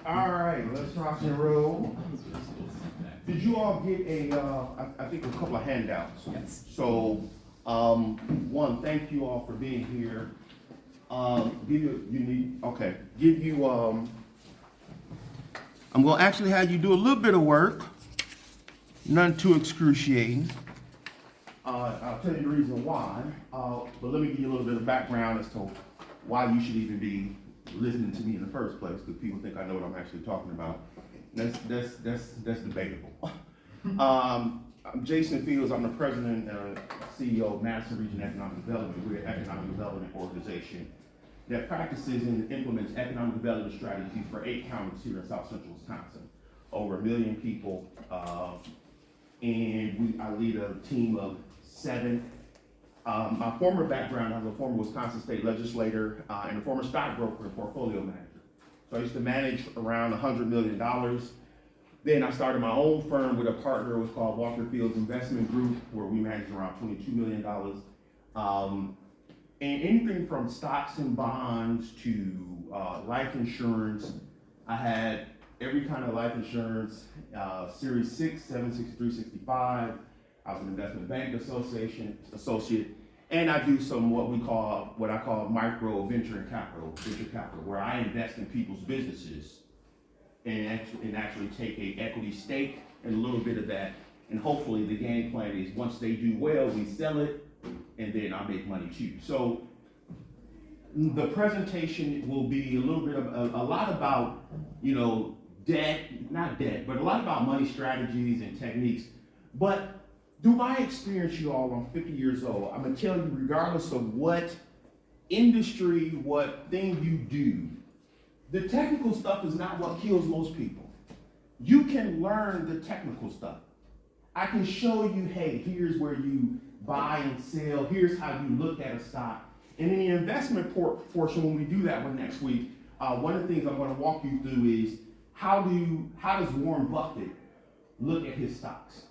All right, let's rock and roll. Did you all get I think a couple of handouts? Yes. So, one, thank you all for being here. I'm gonna actually have you do a little bit of work, none too excruciating. I'll tell you the reason why, but let me give you a little bit of background as to why you should even be listening to me in the first place, because people think I know what I'm actually talking about. That's debatable. I'm Jason Fields. I'm the president and CEO of Madison Region Economic Development. We're an economic development organization that practices and implements economic development strategies for 8 counties here in South Central Wisconsin. Over 1 million people, and I lead a team of 7. My former background, I was a former Wisconsin state legislator and a former stockbroker and portfolio manager. So I used to manage around $100 million. Then I started my own firm with a partner. It was called Walker Fields Investment Group, where we managed around $22 million. And anything from stocks and bonds to life insurance. I had every kind of life insurance, Series 6, 763, 65. I was an investment bank associate, and I do some what I call micro venture capital, where I invest in people's businesses and actually take a equity stake and a little bit of that. And hopefully the game plan is once they do well, we sell it, and then I make money too. So the presentation will be a little bit of a lot about, not debt, but a lot about money strategies and techniques. But through my experience, you all, I'm 50 years old. I'm gonna tell you, regardless of what industry, what thing you do, the technical stuff is not what kills most people. You can learn the technical stuff. I can show you, hey, here's where you buy and sell, here's how you look at a stock. And in the investment portion, when we do that one next week, one of the things I'm gonna walk you through is how does Warren Buffett look at his stocks?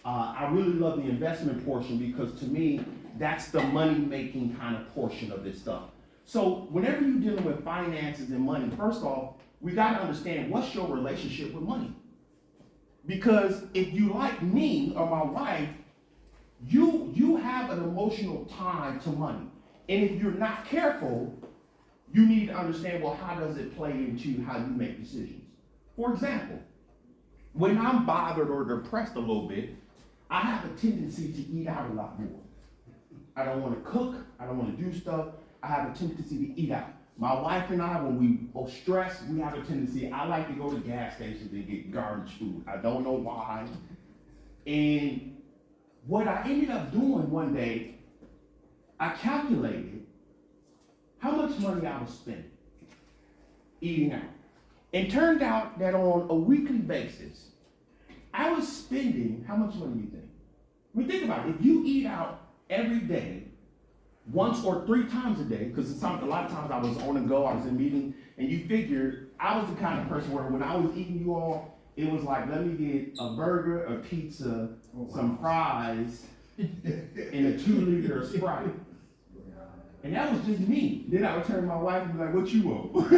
I really love the investment portion because to me, that's the money-making kind of portion of this stuff. So whenever you're dealing with finances and money, first off, we gotta understand what's your relationship with money. Because if you like me or my wife, you have an emotional tie to money. And if you're not careful, you need to understand, well, how does it play into how you make decisions? For example, when I'm bothered or depressed a little bit, I have a tendency to eat out a lot more. I don't want to cook, I don't want to do stuff, I have a tendency to eat out. My wife and I, when we are stressed, we have a tendency, I like to go to gas stations and get garbage food. I don't know why. And what I ended up doing one day, I calculated how much money I was spending eating out. And turned out that on a weekly basis, I was spending, how much money do you think? I mean, think about it. If you eat out every day, once or 3 times a day, because a lot of times I was on the go, I was in meetings, and you figure I was the kind of person where when I was eating you all, it was like, let me get a burger, a pizza, some fries, and a 2-liter of Sprite. And that was just me. Then I would turn to my wife and be like, what you want?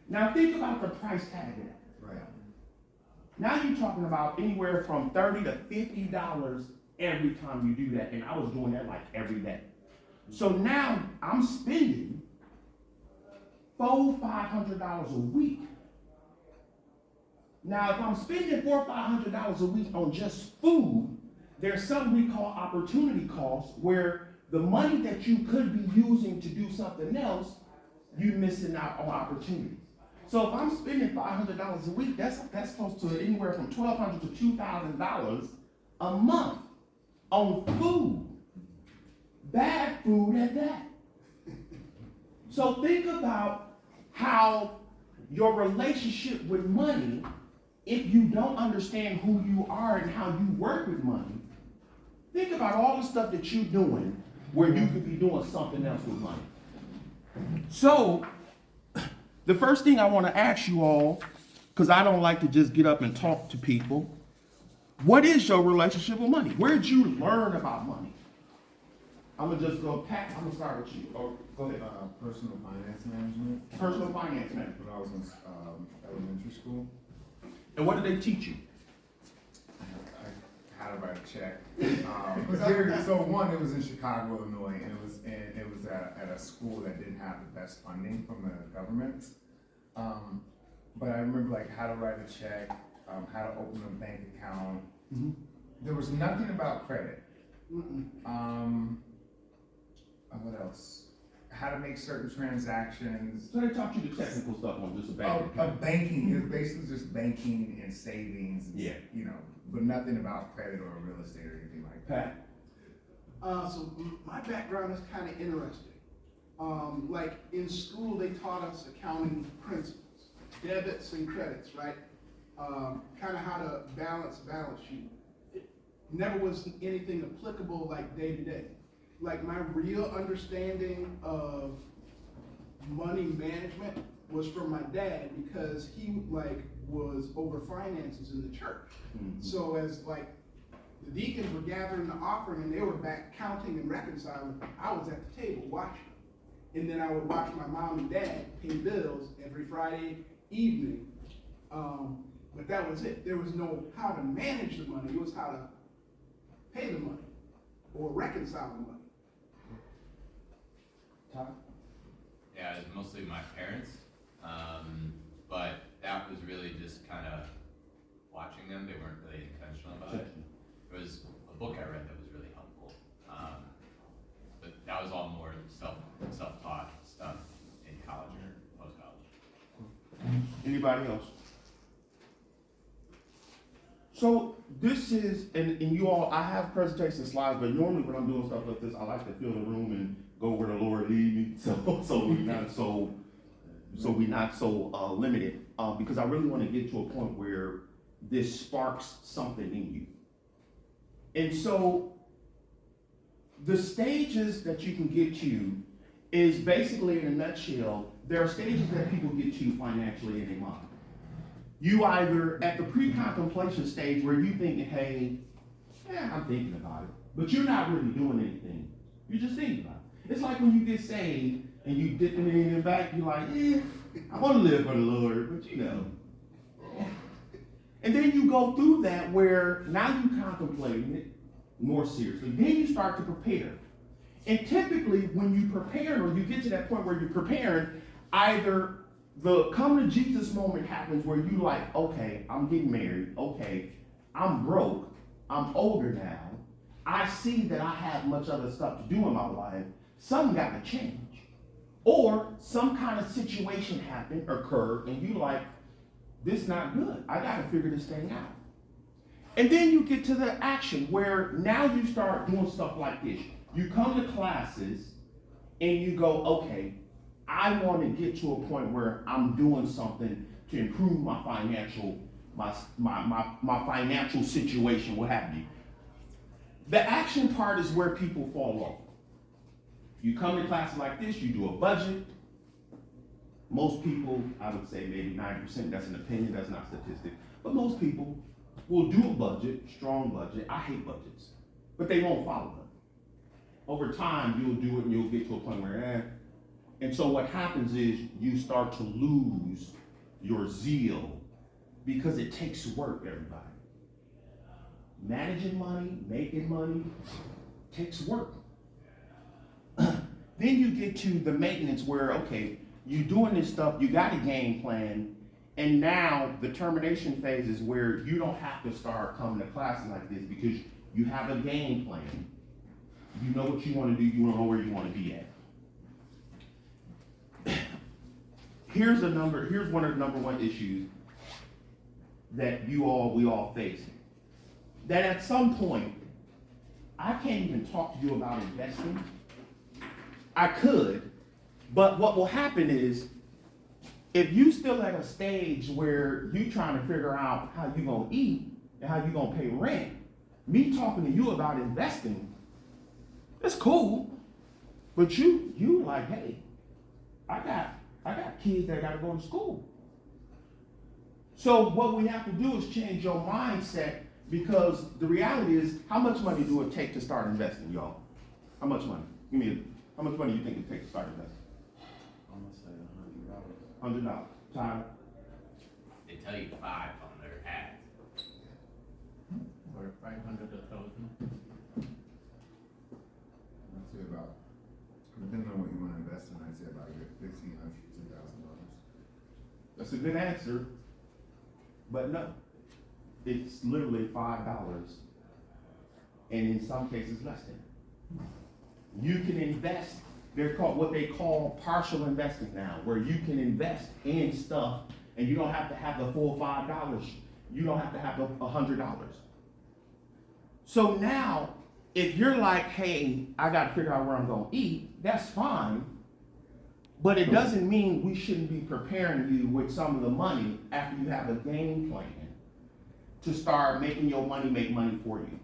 Now think about the price tag of that. Right. Now you're talking about anywhere from $30 to $50 every time you do that, and I was doing that like every day. So now I'm spending $400-500 a week. Now if I'm spending $400-500 a week on just food, there's something we call opportunity costs, where the money that you could be using to do something else, you're missing out on opportunities. So if I'm spending $500 a week, that's close to anywhere from $1,200 to $2,000 a month on food. Bad food at that. So think about how your relationship with money, if you don't understand who you are and how you work with money, think about all the stuff that you're doing where you could be doing something else with money. So the first thing I want to ask you all, because I don't like to just get up and talk to people, what is your relationship with money? Where did you learn about money? I'm gonna just go, Pat, I'm gonna start with you. Oh, go ahead. Personal finance management. Personal finance management. When I was in elementary school, And what did they teach you? I had to write a check. So one, it was in Chicago, Illinois, and it was at a school that didn't have the best funding from the government. But I remember like how to write a check, how to open a bank account. Mm-hmm. There was nothing about credit. Mm-mm. What else? How to make certain transactions. So they taught you the technical stuff on just a bank account. Banking. It's basically just banking and savings. And, Yeah. You know, but nothing about credit or real estate or anything like that. Pat? So my background is kind of interesting. Like in school, they taught us accounting principles, debits and credits, right? Kind of how to balance sheet. It never was anything applicable like day to day. Like my real understanding of money management was from my dad because he was over finances in the church. Mm-hmm. So as like the deacons were gathering the offering and they were back counting and reconciling, I was at the table watching. And then I would watch my mom and dad pay bills every Friday evening. But that was it. There was no how to manage the money. It was how to pay the money or reconcile the money. Todd? Yeah, it was mostly my parents, but that was really just kind of watching them. They weren't really intentional about it. It was a book I read that was really helpful, but that was all more self-taught stuff in college or post-college. Anybody else? So this is, and you all, I have presentation slides, but normally when I'm doing stuff like this, I like to fill the room and go where the Lord lead me. So we're not so limited, because I really want to get to a point where this sparks something in you. And so the stages that you can get to is basically, in a nutshell, there are stages that people get to financially in their mind. You either at the pre-contemplation stage where you thinking, hey, I'm thinking about it, but you're not really doing anything. You're just thinking about it. It's like when you get saved and you dip in the back, you're like, I want to live for the Lord, but you know. And then you go through that where now you contemplating it more seriously. Then you start to prepare. And typically when you prepare or you get to that point where you're preparing, either the come to Jesus moment happens where you like, okay, I'm getting married. Okay, I'm broke. I'm older now. I see that I have much other stuff to do in my life. Something got to change. Or some kind of situation happened, occurred, and you like, this not good. I got to figure this thing out. And then you get to the action where now you start doing stuff like this. You come to classes and you go, okay, I want to get to a point where I'm doing something to improve my financial, my financial situation, what have you. The action part is where people fall off. You come to classes like this, you do a budget. Most people, I would say maybe 90%, that's an opinion, that's not statistic, but most people will do a budget, strong budget. I hate budgets, but they won't follow them. Over time, you'll do it and you'll get to a point where, And so what happens is you start to lose your zeal because it takes work, everybody. Managing money, making money, takes work. Then you get to the maintenance where, okay, you're doing this stuff, you got a game plan, and now the termination phase is where you don't have to start coming to classes like this because you have a game plan. You know what you want to do, you know where you want to be at. Here's one of the number one issues that we all face. That at some point, I can't even talk to you about investing. I could, but what will happen is, if you still at a stage where you trying to figure out how you gonna eat and how you gonna pay rent, me talking to you about investing, it's cool, but you like, hey, I got kids that gotta go to school. So what we have to do is change your mindset, because the reality is, how much money do it take to start investing, y'all? How much money? Give me, how much money you think it takes to start investing? I'm gonna say $100. $100. Tyler? They tell you 5 on their ads. Or 500 to 1,000. I'd say about, depending on what you wanna invest in, I'd say about $1,500 to $2,000. That's a good answer, but no. It's literally $5, and in some cases less than. You can invest, they're called, what they call partial investing now, where you can invest in stuff and you don't have to have the full $5. You don't have to have the $100. So now, if you're like, hey, I gotta figure out where I'm gonna eat, that's fine. But it doesn't mean we shouldn't be preparing you with some of the money after you have a game plan to start making your money make money for you.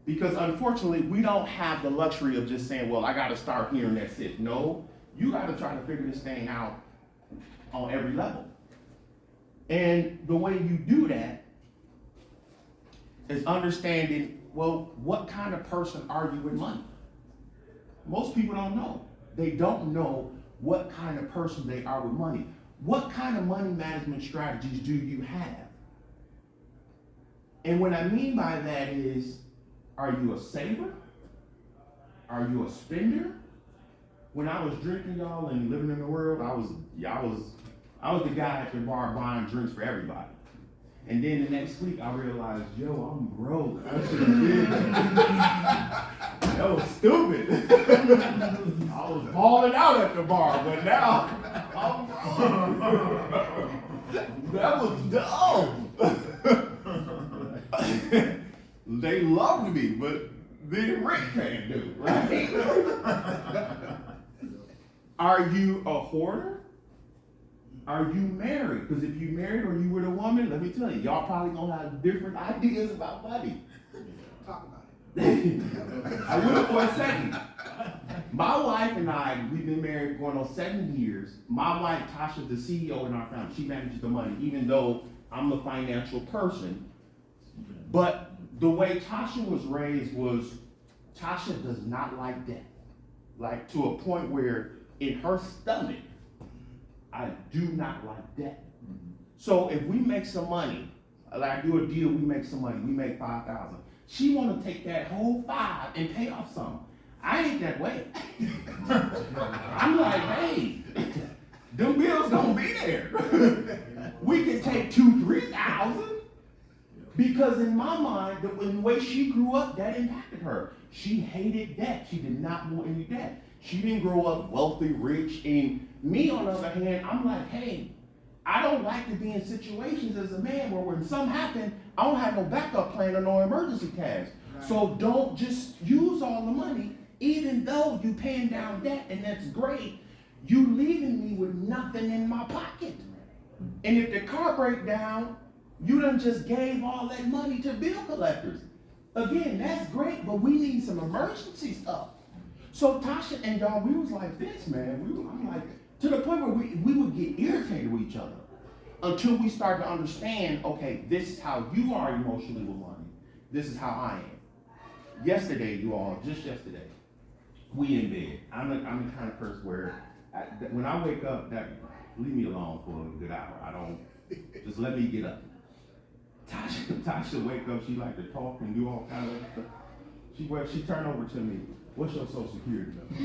Because unfortunately, we don't have the luxury of just saying, well, I gotta start here and that's it. No, you gotta try to figure this thing out on every level. And the way you do that is understanding, well, what kind of person are you with money? Most people don't know. They don't know what kind of person they are with money. What kind of money management strategies do you have? And what I mean by that is, are you a saver? Are you a spender? When I was drinking, y'all, and living in the world, I was the guy at the bar buying drinks for everybody. And then the next week, I realized, yo, I'm broke. I should have did that. That was stupid. I was balling out at the bar, but now I'm broke. That was dumb. They loved me, but the rent can't do, right? Are you a hoarder? Are you married? Because if you married or you were a woman, let me tell you, y'all probably gonna have different ideas about money. Talk about it. I will for a second. My wife and I, we've been married going on 7 years. My wife, Tasha, the CEO in our family, she manages the money, even though I'm the financial person. But the way Tasha was raised was, Tasha does not like debt. Like to a point where in her stomach, I do not like debt. So if we make some money, like I do a deal, we make some money, we make $5,000. She wanna take that whole 5 and pay off some. I ain't that way. I'm like, hey, them bills gonna be there. We can take 2,000, 3,000. Because in my mind, the way she grew up, that impacted her. She hated debt. She did not want any debt. She didn't grow up wealthy, rich. And me, on the other hand, I'm like, hey, I don't like to be in situations as a man where when something happens, I don't have no backup plan or no emergency cash. Right. So don't just use all the money, even though you paying down debt, and that's great. You leaving me with nothing in my pocket. And if the car breaks down, you done just gave all that money to bill collectors. Again, that's great, but we need some emergency stuff. So Tasha and y'all, we was like this, man. I'm like, to the point where we would get irritated with each other until we start to understand, okay, this is how you are emotionally with money. This is how I am. Yesterday, you all, just yesterday, we in bed. I'm the kind of person where when I wake up, that leave me alone for a good hour. I don't, just let me get up. Tasha wake up, she like to talk and do all kinds of stuff. She turned over to me, what's your social security number?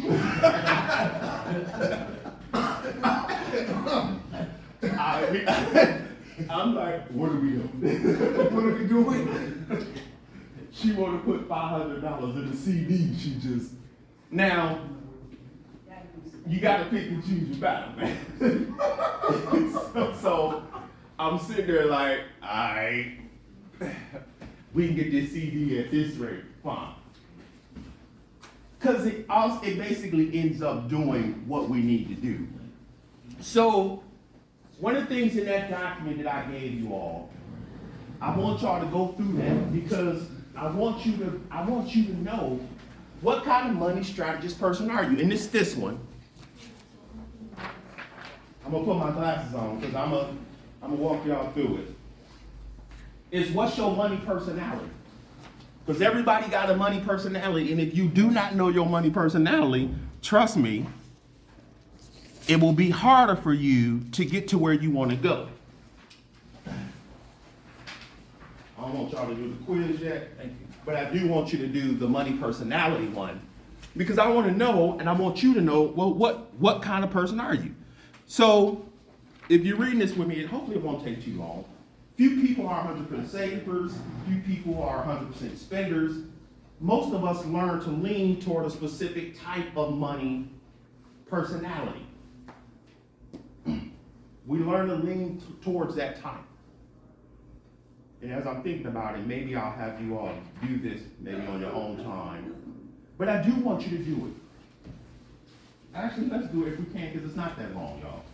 I'm like, what are we doing? What are we doing? She wanna put $500 in a CD, she just, now, you gotta pick and choose your battle, man. so I'm sitting there like, all right, we can get this CD at this rate, fine. Because it basically ends up doing what we need to do. So, one of the things in that document that I gave you all, I want y'all to go through that because I want you to know what kind of money strategist person are you. And it's this one. I'm gonna put my glasses on because I'm gonna walk y'all through it. It's what's your money personality? Because everybody got a money personality, and if you do not know your money personality, trust me, it will be harder for you to get to where you want to go. I don't want y'all to do the quiz yet, but I do want you to do the money personality one, because I want to know, and I want you to know, well, what kind of person are you? So, if you're reading this with me, and hopefully it won't take too long. Few people are 100% savers. Few people are 100% spenders. Most of us learn to lean toward a specific type of money personality. We learn to lean towards that type. And as I'm thinking about it, maybe I'll have you all do this maybe on your own time. But I do want you to do it. Actually, let's do it if we can, because it's not that long, y'all.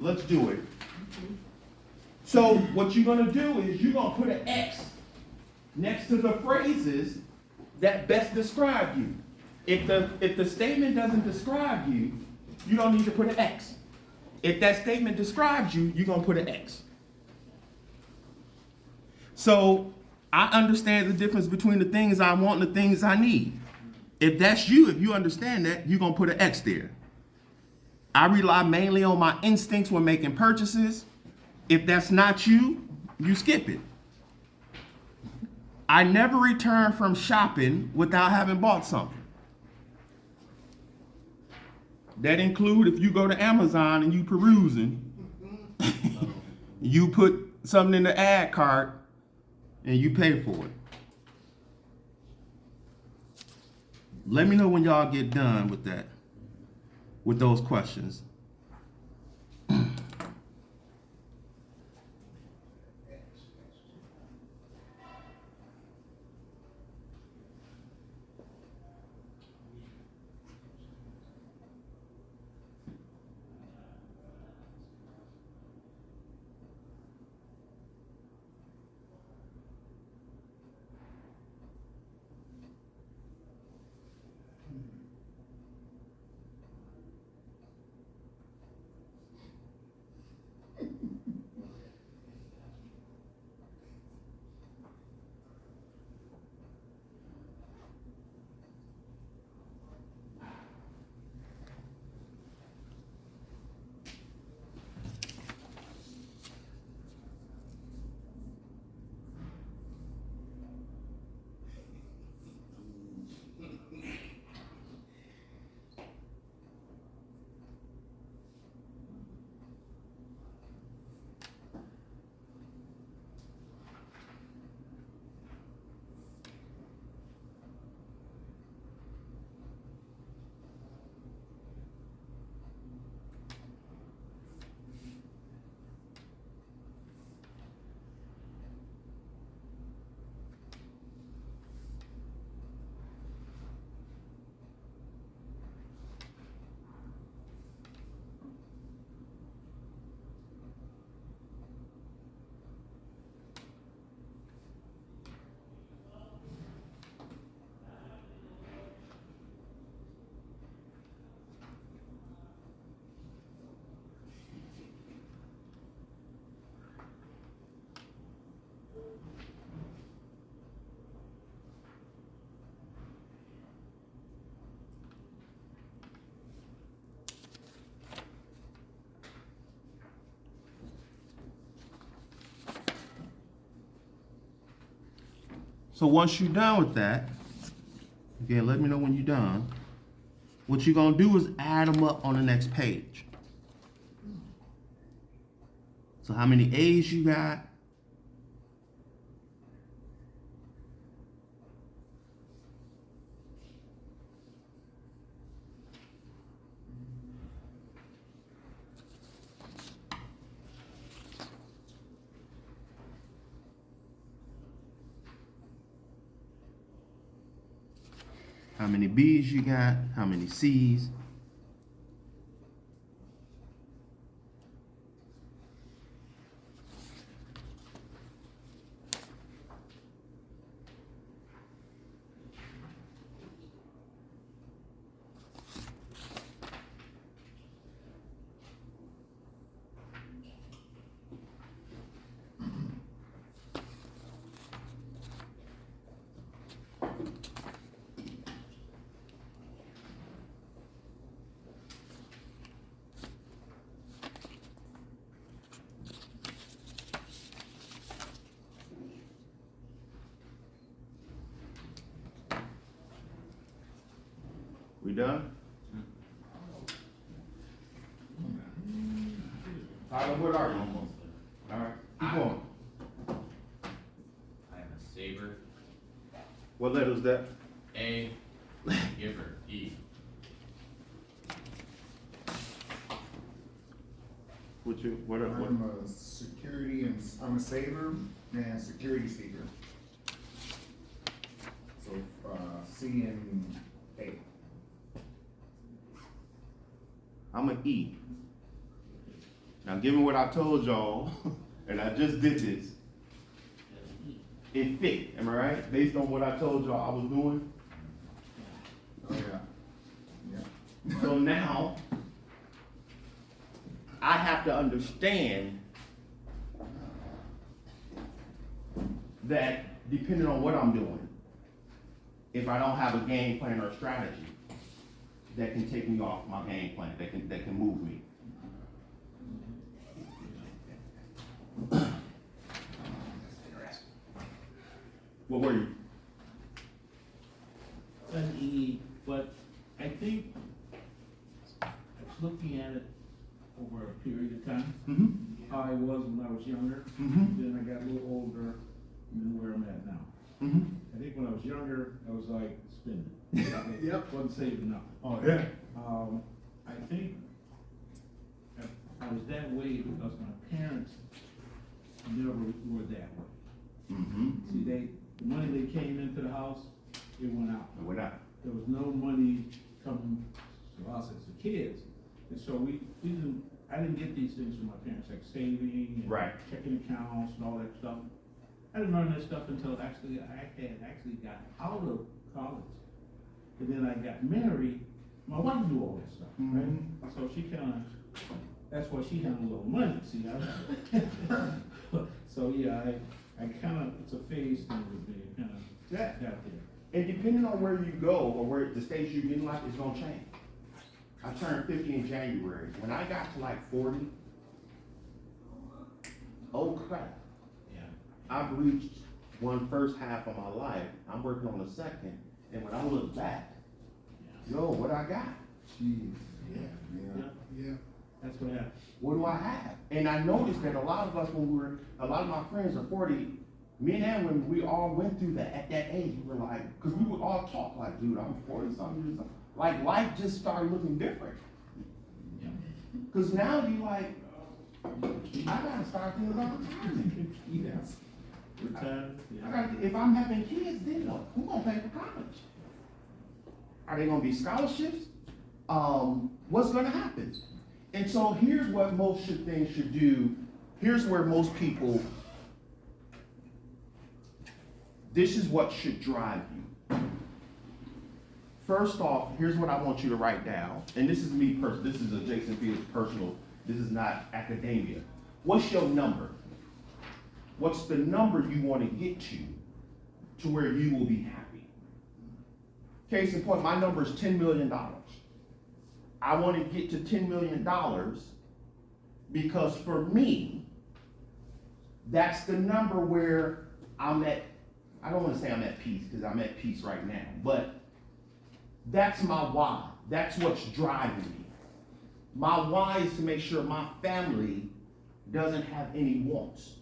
Let's do it. So what you're going to do is you're going to put an X next to the phrases that best describe you. If the statement doesn't describe you, you don't need to put an X. If that statement describes you, you're going to put an X. So I understand the difference between the things I want and the things I need. If that's you, if you understand that, you're going to put an X there. I rely mainly on my instincts when making purchases. If that's not you, you skip it. I never return from shopping without having bought something. That include if you go to Amazon and you perusing, you put something in the ad cart and you pay for it. Let me know when y'all get done with that, with those questions. So once you're done with that, again, let me know when you're done. What you're gonna do is add them up on the next page. So how many A's you got? How many B's you got? How many C's? We done? Tyler, what are you? Almost there. All right, keep going. I am a saver. What letter's that? A, giver, E. What you, what? I'm a security and, I'm a saver and security seeker. So, C and A. I'm an E. Now, given what I told y'all, and I just did this, it fit, am I right? Based on what I told y'all I was doing. Oh, yeah. Yeah. So now, I have to understand that depending on what I'm doing, if I don't have a game plan or strategy, that can take me off my game plan, that can move me. What were you? An E, but I think I was looking at it over a period of time, Mm-hmm. how I was when I was younger, Mm-hmm. then I got a little older, and then where I'm at now. Mm-hmm. I think when I was younger, I was like spending. Yep. Wasn't saving up. Oh, yeah. I think I was that way because my parents never were that way. Mm-hmm. See, the money that came into the house, it went out. What up? There was no money coming to us as the kids. And so I didn't get these things from my parents, like saving and Right. checking accounts and all that stuff. I didn't learn that stuff until I had got out of college. And then I got married, my wife knew all that stuff, right? Mhm. So she that's why she handled all the money, see? So yeah, I kinda, it's a phase thing with me, kinda Yeah. got there. And depending on where you go or where the stage you in life, it's gonna change. I turned 50 in January. When I got to like 40, oh crap, Yeah. I've reached one first half of my life. I'm working on the second. And when I look back, yo, what I got? Jeez. Yeah. Yeah. Yeah. That's what happened. What do I have? And I noticed that a lot of us, a lot of my friends are 40, men and women, we all went through that at that age. We were like, because we would all talk like, dude, I'm 40 something years old. Like life just started looking different. Yeah. Because now you like, I gotta start thinking about retirement. Yes. Retired, I yeah. gotta, if I'm having kids, then what? Who gonna pay for college? Are they gonna be scholarships? What's gonna happen? And so here's what most things should do. Here's where most people, this is what should drive you. First off, here's what I want you to write down. And this is me personally. This is a Jason Fields personal. This is not academia. What's your number? What's the number you want to get to where you will be happy? Case in point, my number is $10 million. I want to get to $10 million because for me, that's the number where I'm at. I don't want to say I'm at peace because I'm at peace right now, but that's my why. That's what's driving me. My why is to make sure my family doesn't have any wants.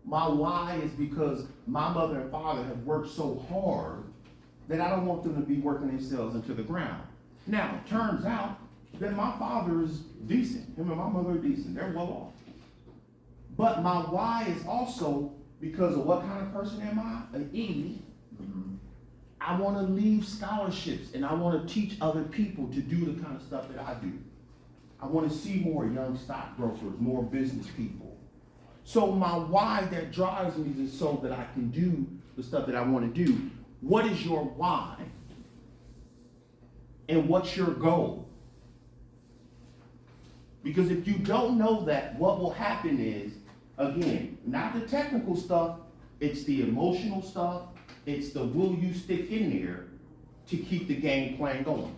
My why is because my mother and father have worked so hard that I don't want them to be working themselves into the ground. Now, it turns out that my father is decent. Him and my mother are decent. They're well off. But my why is also because of what kind of person am I? An E. I want to leave scholarships and I want to teach other people to do the kind of stuff that I do. I want to see more young stockbrokers, more business people. So my why that drives me is so that I can do the stuff that I want to do. What is your why? And what's your goal? Because if you don't know that, what will happen is, again, not the technical stuff, it's the emotional stuff, it's the will you stick in there to keep the game plan going.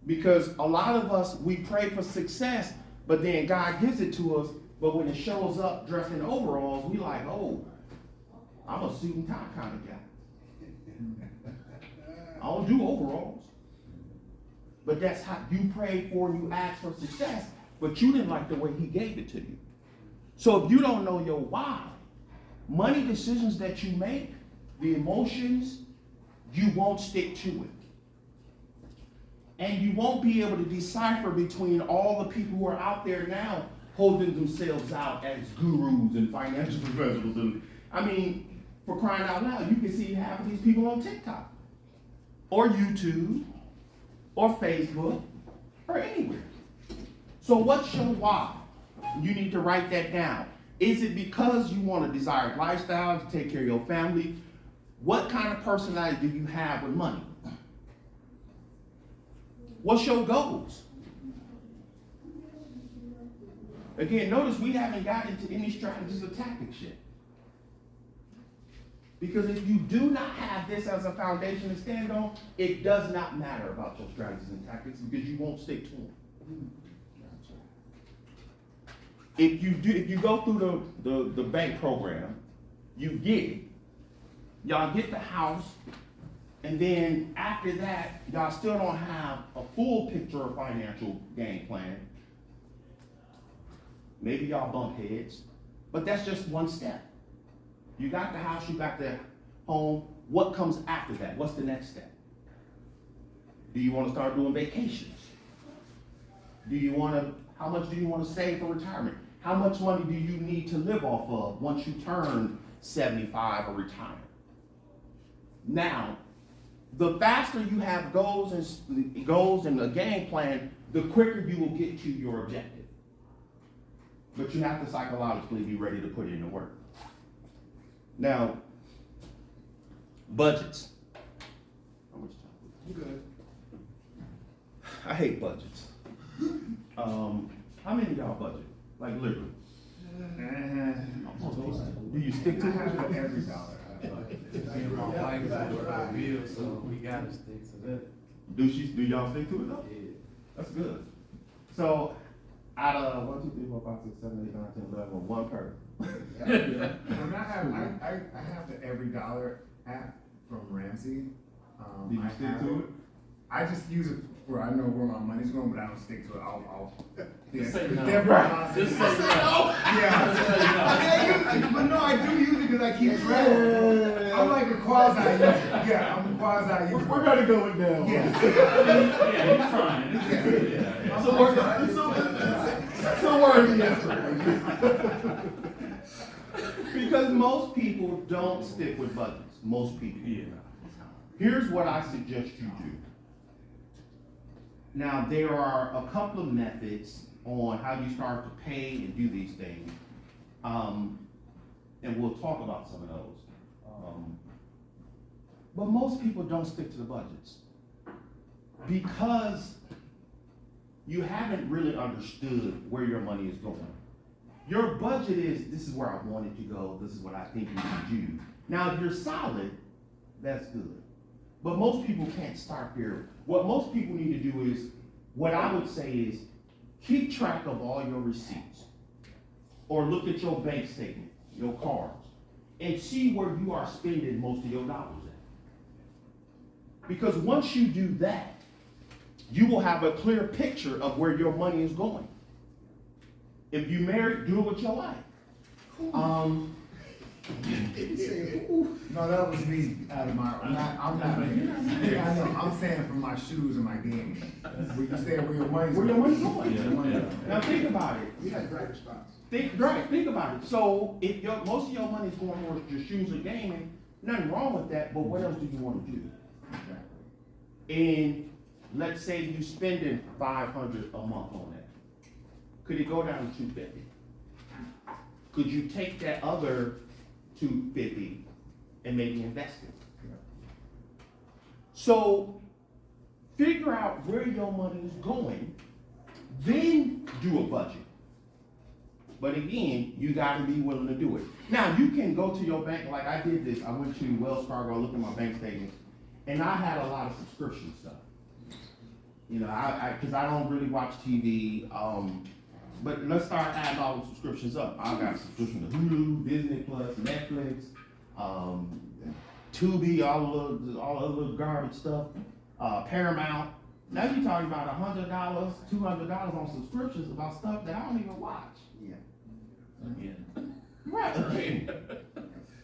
Because a lot of us, we pray for success, but then God gives it to us, but when it shows up dressed in overalls, we like, oh, I'm a suit and tie kind of guy. I don't do overalls. But that's how you prayed for and you asked for success, but you didn't like the way he gave it to you. So if you don't know your why, money decisions that you make, the emotions, you won't stick to it. And you won't be able to decipher between all the people who are out there now holding themselves out as gurus and financial professionals. And I mean, for crying out loud, you can see half of these people on TikTok or YouTube or Facebook or anywhere. So what's your why? You need to write that down. Is it because you want a desired lifestyle to take care of your family? What kind of personality do you have with money? What's your goals? Again, notice we haven't got into any strategies or tactics yet. Because if you do not have this as a foundation to stand on, it does not matter about your strategies and tactics because you won't stick to them. If you go through the bank program, you get it. Y'all get the house, and then after that, y'all still don't have a full picture of financial game plan. Maybe y'all bump heads, but that's just one step. You got the house, you got the home. What comes after that? What's the next step? Do you want to start doing vacations? How much do you want to save for retirement? How much money do you need to live off of once you turn 75 or retire? Now, the faster you have goals and a game plan, the quicker you will get to your objective. But you have to psychologically be ready to put in the work. Now, budgets. How much time? You good? I hate budgets. How many of y'all budget? Like literally? Do you stick to I have it? it every dollar. Me and my wife work a bill, so we gotta stick to that. Do y'all stick to it though? Yeah. That's good. So, out of 1, 2, 3, 4, 5, 6, 7, 8, 9, 10, 11, one per. And I have the every dollar app from Ramsey. Do you I stick have to it? I just use it where I know where my money's going, but I don't stick to it. Just say it's no. different. Right. Just say no. Yeah. But no, I do use it because I keep track. I'm like a quasi user. Yeah, I'm a quasi user. We're gonna go with that. Yeah. Yeah, you're trying. Yeah. So worthy. Because most people don't stick with budgets. Most people. Yeah. Here's what I suggest you do. Now, there are a couple of methods on how you start to pay and do these things. And we'll talk about some of those. But most people don't stick to the budgets because you haven't really understood where your money is going. Your budget is, this is where I want it to go, this is what I think you should do. Now, if you're solid, that's good. But most people can't start there. What most people need to do is, what I would say is, keep track of all your receipts. Or look at your bank statement, your cards, and see where you are spending most of your dollars at. Because once you do that, you will have a clear picture of where your money is going. If you married, do it with your wife. No, that was me out of my. I'm not. Yeah, I know. I'm saying from my shoes and my gaming. When you say where your money's Where your money's going. going. Now think about it. We had great response. Think about it. So if most of your money is going towards your shoes and gaming, nothing wrong with that, but what else do you want to do? And let's say you spending $500 a month on that. Could it go down to $250? Could you take that other $250 and maybe invest it? So figure out where your money is going, then do a budget. But again, you gotta be willing to do it. Now, you can go to your bank, like I did this. I went to Wells Fargo, looked at my bank statements, and I had a lot of subscription stuff. You know, cause I don't really watch TV, but let's start adding all the subscriptions up. I got a subscription to Hulu, Disney Plus, Netflix, Tubi, all the little garbage stuff, Paramount. Now you're talking about $100, $200 on subscriptions about stuff that I don't even watch. Yeah. Right.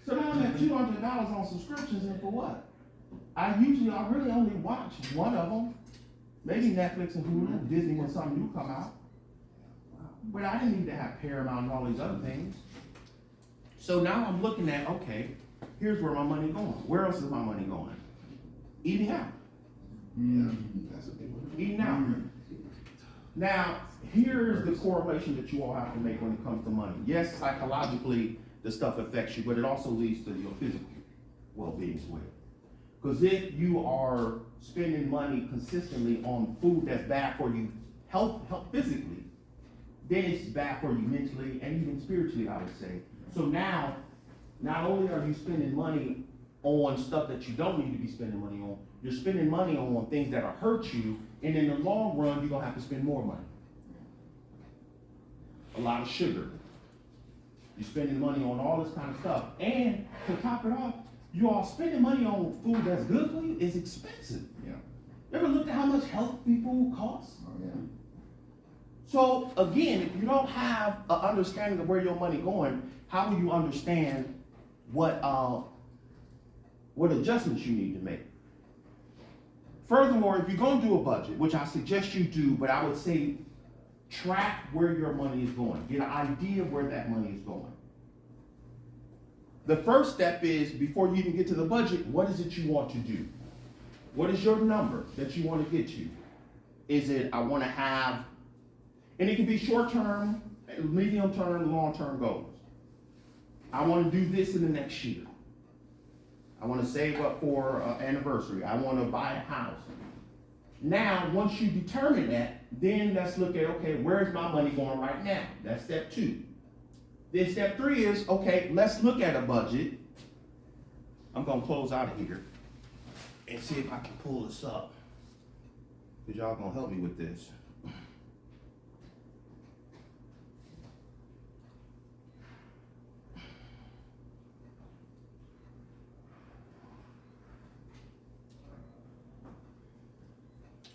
So now I'm at $200 on subscriptions, and for what? I really only watch one of them. Maybe Netflix and Hulu, Disney when something new come out. But I didn't need to have Paramount and all these other things. So now I'm looking at, okay, here's where my money going. Where else is my money going? Eating out. That's a big one. Eating out. Now, here's the correlation that you all have to make when it comes to money. Yes, psychologically, the stuff affects you, but it also leads to your physical well-being as well. Because if you are spending money consistently on food that's bad for you, health physically, then it's bad for you mentally and even spiritually, I would say. So now, not only are you spending money on stuff that you don't need to be spending money on, you're spending money on things that'll hurt you, and in the long run, you're gonna have to spend more money. A lot of sugar. You're spending money on all this kind of stuff. And to top it off, you all spending money on food that's good for you is expensive. Yeah. You ever looked at how much healthy food costs? Oh, yeah. So again, if you don't have an understanding of where your money going, how will you understand what adjustments you need to make? Furthermore, if you're gonna do a budget, which I suggest you do, but I would say track where your money is going. Get an idea of where that money is going. The first step is, before you even get to the budget, what is it you want to do? What is your number that you want to get to? Is it, I want to have, and it can be short-term, medium-term, long-term goals. I want to do this in the next year. I want to save up for an anniversary. I want to buy a house. Now, once you determine that, then let's look at, okay, where's my money going right now? That's step 2. Then step 3 is, okay, let's look at a budget. I'm gonna close out of here and see if I can pull this up. Because y'all gonna help me with this.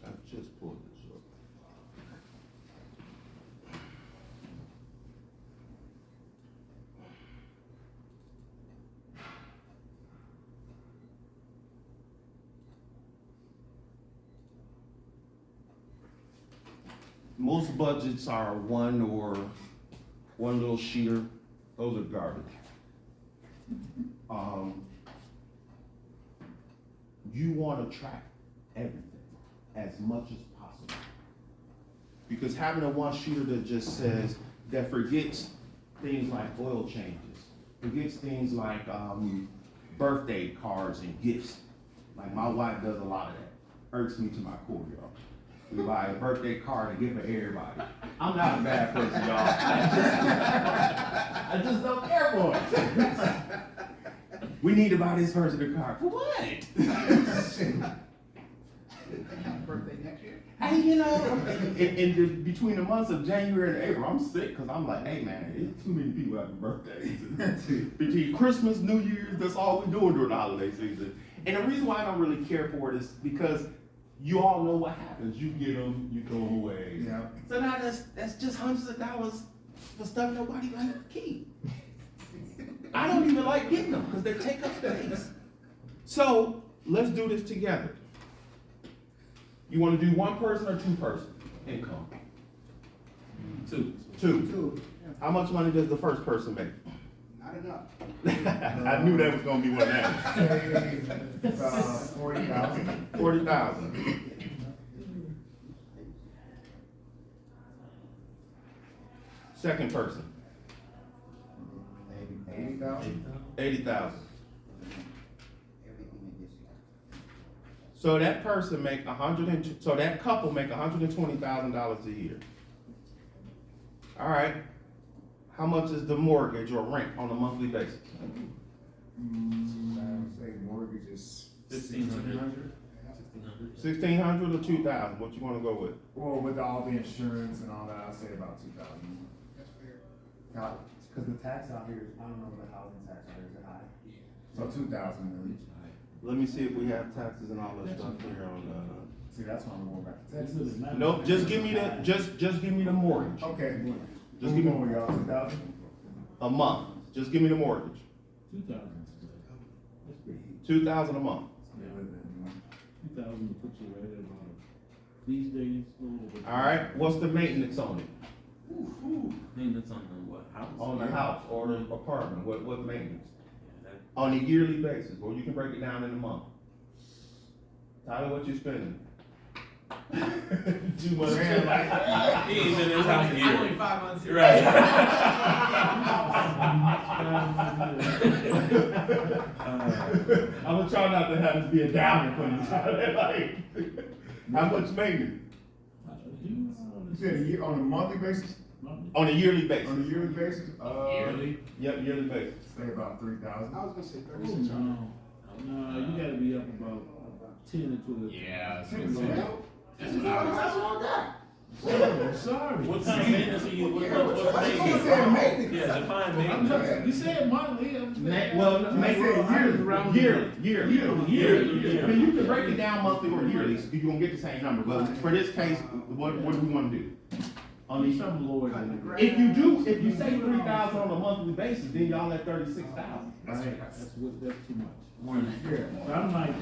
I just pulled this up. Most budgets are one little sheeter. Those are garbage. You want to track everything as much as possible. Because having a one sheeter that just says, that forgets things like oil changes, forgets things like birthday cards and gifts. Like my wife does a lot of that. Irks me to my core, y'all. We buy a birthday card and give it to everybody. I'm not a bad person, y'all. I just don't care for it. We need to buy this person a card. For what? Birthday next year? Hey, between the months of January and April, I'm sick because I'm like, hey man, it's too many people having birthdays. Between Christmas, New Year's, that's all we're doing during the holiday season. And the reason why I don't really care for it is because you all know what happens. You get them, you throw them away. Yeah. So now that's just hundreds of dollars for stuff nobody gonna keep. I don't even like getting them because they take up space. So let's do this together. You want to do one person or two person income? Two. Two. How much money does the first person make? Not enough. I knew that was gonna be one of them. Say, 40,000. 40,000. Second person, 80,000. 80,000. Everything in this year. So that person make so that couple make $120,000 a year. All right. How much is the mortgage or rent on a monthly basis? I would say mortgage is 1,600. 1,600 or 2,000? What you want to go with? Well, with all the insurance and all that, I'd say about 2,000. That's fair. Because the tax out here, I don't know, the housing tax out here is high. So 2,000. Let me see if we have taxes and all that stuff here on, See, that's why I'm going back to That's Texas. really not- nope, just give me the, just give me the mortgage, Okay. Just give me- What y'all, 2,000? a month, just give me the mortgage, 2,000. That's pretty. 2,000 a month. 2,000 to put you right at about, these days, a little bit. All right, what's the maintenance on it? Maintenance on the what, house? On the house or the apartment, what maintenance? Yeah, that- On a yearly basis, or you can break it down in a month. Tyler, what you spending? Too much. He ain't been in his house a I'm only year. 5 months here. Right. I'm gonna try not to have this be a downer for you, Tyler, like, how much maintenance? You said a year, on a monthly basis? On a yearly On a basis? yearly basis? Yearly? Yep, yearly basis. Say about 3,000. I was gonna say Oh, 3,600. no, you gotta be up about 10 or 12. Yeah, I was Ten gonna say, percent? that's what I was. That's all I got. I'm sorry. What kind of maintenance are you, what's I just maintenance? said maintenance. Yeah, define I'm maintenance. just, you said monthly. Well, I said yearly. Yearly. I mean, you can break it down monthly or yearly, so you're gonna get the same number, but for this case, what do we wanna do? On these, Some lower than that. if you say 3,000 on a monthly basis, then y'all at 36,000. Right, that's too much. More than that. Yeah. So I'm like,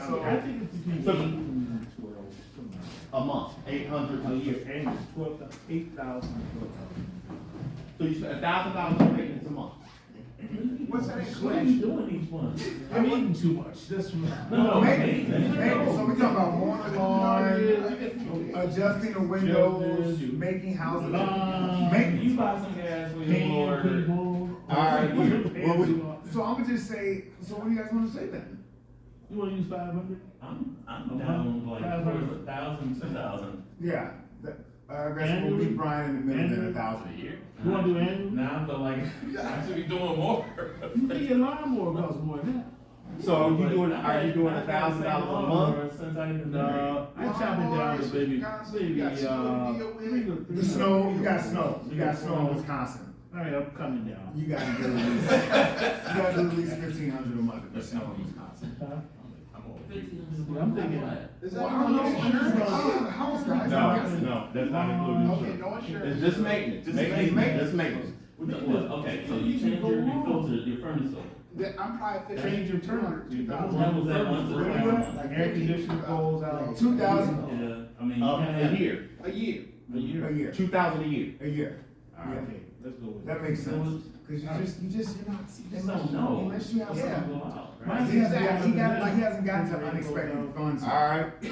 So- I think it's between So- 8 and 12. something like that. A month, 800 A a year, year. and 8,000, 12,000. So you spend $1,000 on maintenance a month. What's that What are you include? doing each one? I'm eating too much, that's what. No, Maintenance, maintenance. maintenance, so we talking about mowing the lawn, adjusting the windows, Shelters, making houses. lawn, Maintenance. You buy some gas for your Paying mower. people. All right, So I'm gonna just say, so what do you guys wanna say then? You wanna use 500? I'm down like towards 1,000, 2,000 Yeah, I guess we'll meet Brian in the middle then, a 1,000. year. You wanna do annual? Now I feel like I should be doing more. You think your lawnmower costs more than that? So are you doing $1,000 a month? Since I've been No, I chop it down to maybe, The snow, you got snow in Wisconsin. All right, I'm coming down. You gotta do at least 1,500 a month if there's snow in Wisconsin. Huh? I'm over. I'm thinking. Is Well, that I don't know, insurance? I don't have a house, guys. No, that's not included. Okay, no insurance. It's just maintenance, just maintenance. Okay, so you change your filter, your furnace filter. That I'm probably fifteen. Change your turn. 2,000. When was that once or twice? Like Air conditioner goes out. 2,000 Yeah, I mean, you A can't. year, A year. A year. a year, 2,000 a year. a year. Okay, let's go with That that. makes sense. Cause you're not, You just don't know. unless you have Yeah. something. Go out, Like, right? he hasn't gotten to unexpected funds. All right, Yeah,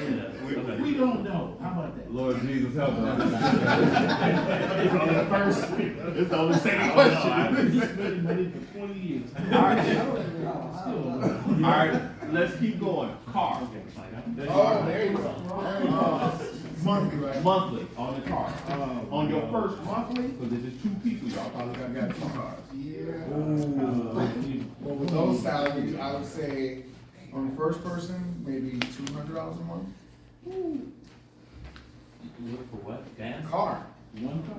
okay. We don't know, how about that? Lord Jesus help us. It's the only second I've question. been spending money for 20 years. All right, Still. all right, let's keep going. Car, Oh, there you go. Monthly, right? monthly on the car. On your first Monthly? because if it's two people, y'all probably got Got 2 cars. Yeah. Well, with those salaries, I would say, on the first person, maybe $200 a month. You look for what? Gas? Car, One car?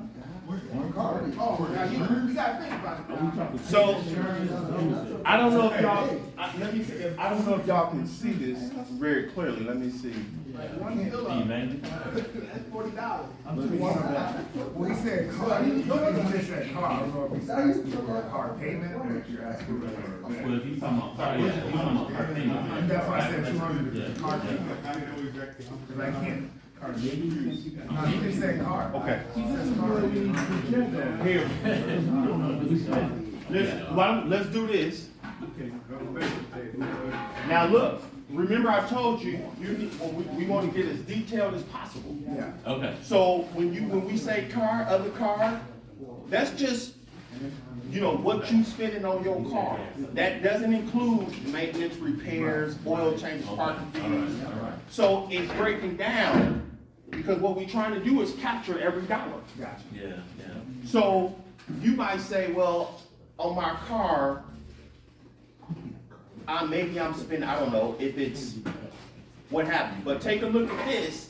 one car. Oh, now you gotta think about it Are we now. talking? So, I don't know if y'all, let me see, I don't know if y'all can see this very clearly, let me see. Like one Do you fill-up, magnify it? that's $40. I'm But too one of young. them, well, he said car, he just said car, I don't know if he's asking for a car payment or if you're asking for Well, if you talking about, sorry, yeah, you talking about car payment. That's why I said 200 Yeah. car payment. Cause I can't, Maybe you can see that. no, he just said car. Okay. See, this is where we need to project that. Here, Because we don't know what we spend. let's do this. Okay. Now look, remember I told you, we want to get as detailed as possible. Yeah, Okay. So when we say car, other car, that's just, what you spending on your car. That doesn't include maintenance, repairs, oil changes, parking fees. So it's breaking down, because what we're trying to do is capture every dollar. gotcha. Yeah, yeah. So you might say, well, on my car, maybe I'm spending, I don't know if it's what have you, but take a look at this.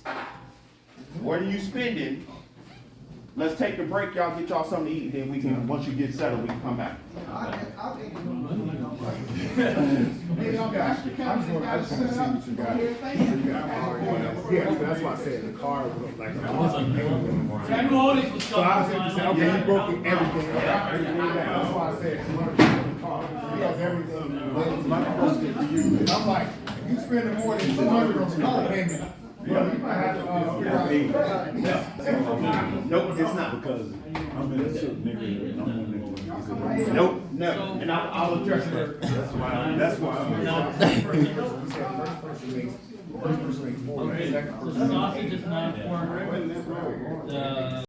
What are you spending let's take a break, y'all get y'all something to eat, then we can, once you get settled, we can come back. I'll take it. Hey, Pastor I Kevin, just want to see what you got. Yeah, so that's why I said the car was like, I wasn't paying them more. So I was able to say, okay, you broke everything. That's why I said, you want to pay the car. He has everything. I'm like, you spending more than 200 on the car payment. Well, you might have to, Nope, it's not. Because I'm in a suit, nigga, I'm one nigga. Nope, never, and I'll address it. That's why I'm. first person makes 4, Okay, second so person makes sausage 8. is not for,